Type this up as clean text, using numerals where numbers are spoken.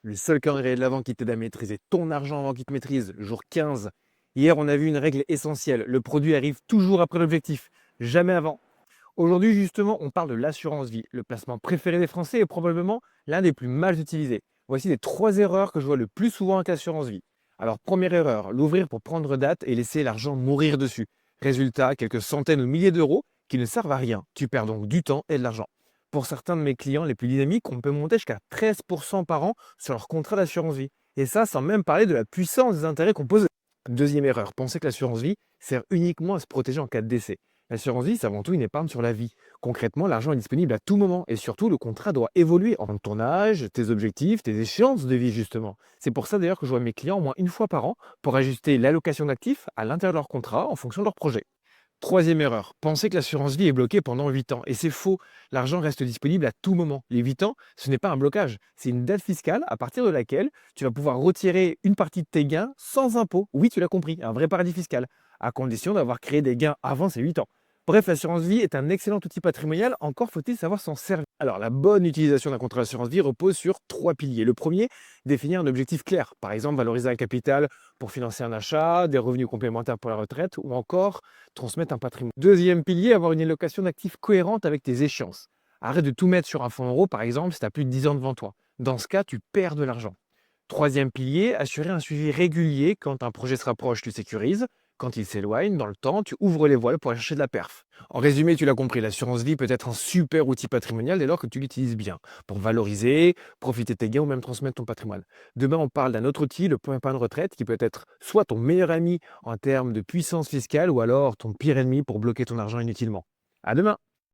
Le seul calendrier de l'avant qui t'aide à maîtriser ton argent avant qu'il te maîtrise, le jour 15. Hier, on a vu une règle essentielle. Le produit arrive toujours après l'objectif, jamais avant. Aujourd'hui, justement, on parle de l'assurance vie, le placement préféré des Français et probablement l'un des plus mal utilisés. Voici les 3 erreurs que je vois le plus souvent avec l'assurance vie. Alors, première erreur, l'ouvrir pour prendre date et laisser l'argent mourir dessus. Résultat, quelques centaines ou milliers d'euros qui ne servent à rien. Tu perds donc du temps et de l'argent. Pour certains de mes clients les plus dynamiques, on peut monter jusqu'à 13% par an sur leur contrat d'assurance vie. Et ça, sans même parler de la puissance des intérêts qu'on pose. Deuxième erreur, penser que l'assurance vie sert uniquement à se protéger en cas de décès. L'assurance vie, c'est avant tout une épargne sur la vie. Concrètement, l'argent est disponible à tout moment et surtout, le contrat doit évoluer en fonction de ton âge, tes objectifs, tes échéances de vie, justement. C'est pour ça d'ailleurs que je vois mes clients au moins une fois par an pour ajuster l'allocation d'actifs à l'intérieur de leur contrat en fonction de leur projet. Troisième erreur, penser que l'assurance vie est bloquée pendant 8 ans. Et c'est faux, l'argent reste disponible à tout moment. Les 8 ans, ce n'est pas un blocage, c'est une date fiscale à partir de laquelle tu vas pouvoir retirer une partie de tes gains sans impôt. Oui, tu l'as compris, un vrai paradis fiscal, à condition d'avoir créé des gains avant ces 8 ans. Bref, l'assurance vie est un excellent outil patrimonial, encore faut-il savoir s'en servir. Alors, la bonne utilisation d'un contrat d'assurance vie repose sur 3 piliers. Le premier, définir un objectif clair. Par exemple, valoriser un capital pour financer un achat, des revenus complémentaires pour la retraite ou encore transmettre un patrimoine. Deuxième pilier, avoir une allocation d'actifs cohérente avec tes échéances. Arrête de tout mettre sur un fonds euro, par exemple, si tu as plus de 10 ans devant toi. Dans ce cas, tu perds de l'argent. Troisième pilier, assurer un suivi régulier. Quand un projet se rapproche, tu sécurises. Quand il s'éloigne, dans le temps, tu ouvres les voiles pour aller chercher de la perf. En résumé, tu l'as compris, l'assurance vie peut être un super outil patrimonial dès lors que tu l'utilises bien, pour valoriser, profiter de tes gains ou même transmettre ton patrimoine. Demain, on parle d'un autre outil, le plan épargne retraite, qui peut être soit ton meilleur ami en termes de puissance fiscale ou alors ton pire ennemi pour bloquer ton argent inutilement. À demain!